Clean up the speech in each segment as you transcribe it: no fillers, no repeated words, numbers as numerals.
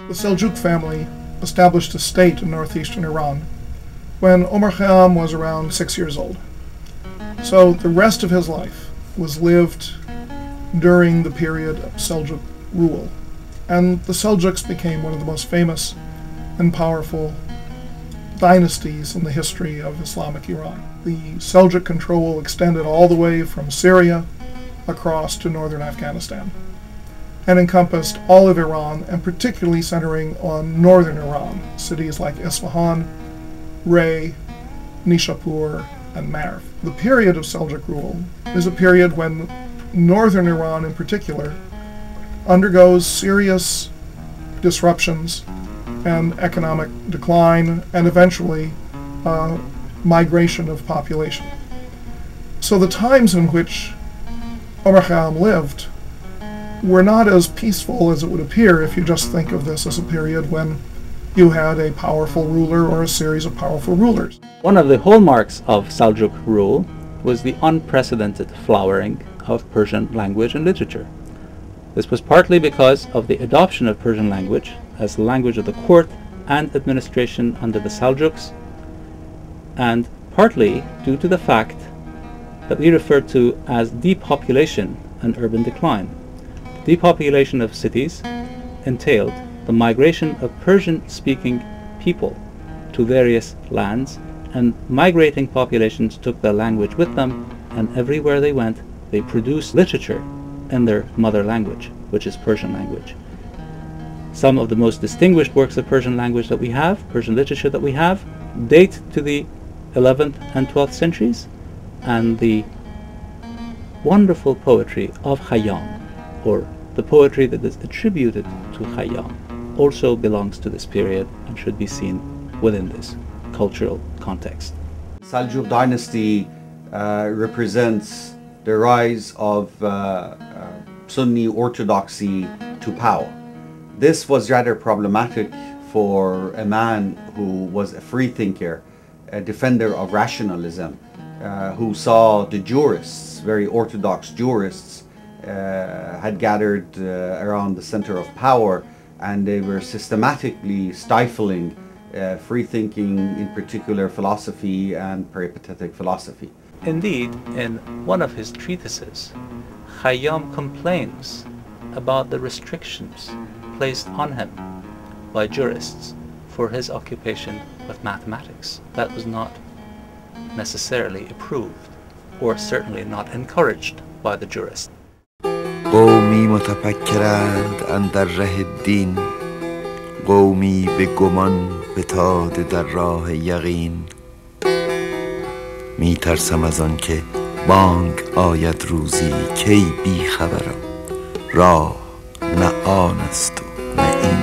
The Seljuk family established a state in northeastern Iran when Omar Khayyam was around 6 years old. So the rest of his life was lived during the period of Seljuk rule, and the Seljuks became one of the most famous and powerful dynasties in the history of Islamic Iran. The Seljuk control extended all the way from Syria across to northern Afghanistan and encompassed all of Iran, and particularly centering on northern Iran, cities like Isfahan, Ray, Nishapur, and Marv. The period of Seljuk rule is a period when northern Iran in particular undergoes serious disruptions and economic decline, and eventually migration of population. So the times in which Omar Khayyam lived were not as peaceful as it would appear if you just think of this as a period when you had a powerful ruler or a series of powerful rulers. One of the hallmarks of Seljuk rule was the unprecedented flowering of Persian language and literature. This was partly because of the adoption of Persian language as the language of the court and administration under the Seljuks, and partly due to the fact that we refer to as depopulation and urban decline. Depopulation of cities entailed the migration of Persian-speaking people to various lands, and migrating populations took their language with them, and everywhere they went, they produced literature in their mother language, which is Persian language. Some of the most distinguished works of Persian language that we have, Persian literature that we have, date to the 11th and 12th centuries, and the wonderful poetry of Khayyam, or the poetry that is attributed to Khayyam, also belongs to this period and should be seen within this cultural context. Seljuk dynasty represents the rise of Sunni orthodoxy to power. This was rather problematic for a man who was a free thinker, a defender of rationalism, who saw the jurists, very orthodox jurists, had gathered around the center of power, and they were systematically stifling free thinking, in particular philosophy and peripatetic philosophy. Indeed, in one of his treatises, Khayyam complains about the restrictions placed on him by jurists for his occupation with mathematics. That was not necessarily approved, or certainly not encouraged by the jurists. قومی متفکرند اندر ره دین، قومی به گمان فتاده در راه یقین. می ترسم از آن که بانگ آید روزی کی بی خبرم، راه نه آن است و نه این.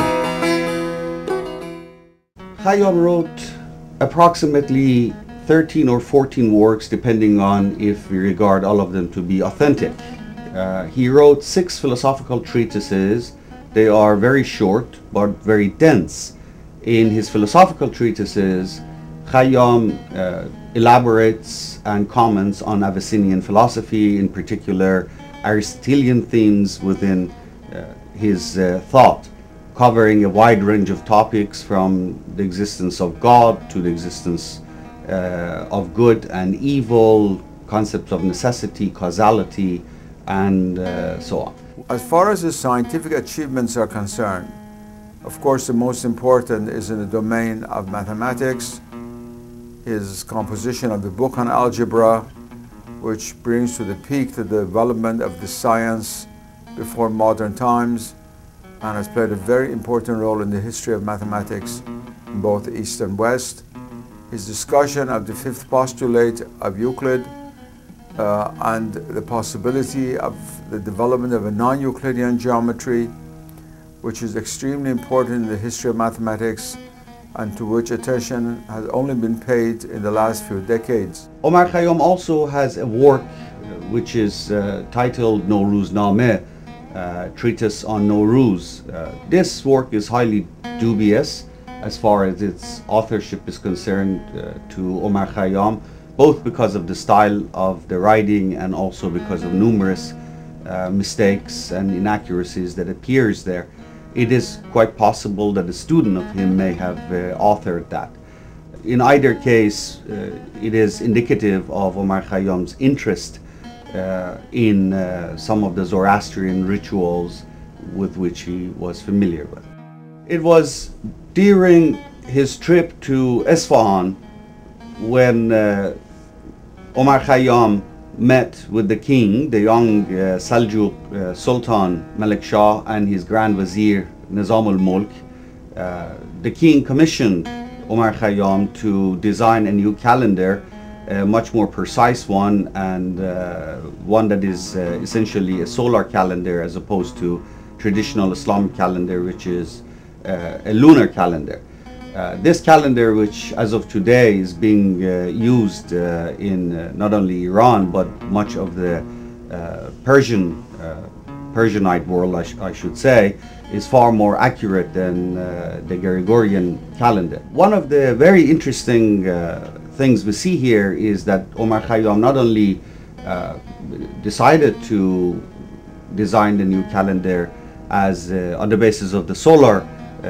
Khayyam wrote approximately 13 or 14 works, depending on if we regard all of them to be authentic. He wrote 6 philosophical treatises. They are very short but very dense. In his philosophical treatises, Khayyam elaborates and comments on Abyssinian philosophy, in particular Aristotelian themes within his thought, covering a wide range of topics from the existence of God to the existence of good and evil, concepts of necessity, causality, and so on. As far as his scientific achievements are concerned, of course the most important is in the domain of mathematics. His composition of the book on algebra, which brings to the peak the development of the science before modern times, and has played a very important role in the history of mathematics in both East and West. His discussion of the fifth postulate of Euclid and the possibility of the development of a non-Euclidean geometry, which is extremely important in the history of mathematics and to which attention has only been paid in the last few decades. Omar Khayyam also has a work which is titled Nowruznameh, Treatise on Nowruz. This work is highly dubious as far as its authorship is concerned to Omar Khayyam, both because of the style of the writing and also because of numerous mistakes and inaccuracies that appears there. it is quite possible that a student of him may have authored that. In either case, it is indicative of Omar Khayyam's interest in some of the Zoroastrian rituals with which he was familiar with. It was during his trip to Isfahan when Omar Khayyam met with the king, the young Seljuk Sultan Malik Shah, and his Grand Vizier Nizam al-Mulk. The king commissioned Omar Khayyam to design a new calendar, a much more precise one, and one that is essentially a solar calendar as opposed to traditional Islamic calendar, which is a lunar calendar. This calendar, which as of today is being used in not only Iran but much of the Persianite world, I should say, is far more accurate than the Gregorian calendar. One of the very interesting things we see here is that Omar Khayyam not only decided to design the new calendar as on the basis of the solar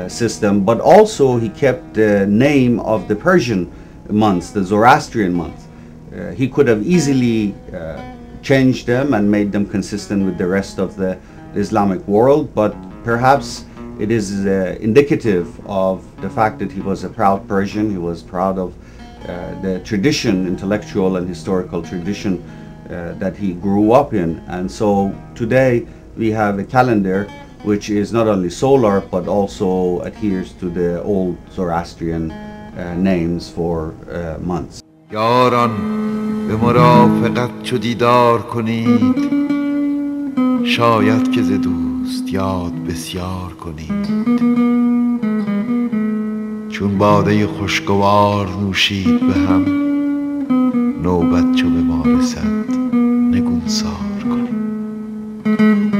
system, but also he kept the name of the Persian months, the Zoroastrian months. He could have easily changed them and made them consistent with the rest of the Islamic world, but perhaps it is indicative of the fact that he was a proud Persian. He was proud of the tradition, intellectual and historical tradition that he grew up in. And so today we have a calendar which is not only solar but also adheres to the old Zoroastrian names for months. یاران به مرافقت چو دیدار کنید شاید که ز دوست یاد بسیار کنید چون باده خوشگوار نوشید به هم نوبت چو به ما رسد نگونسار کنید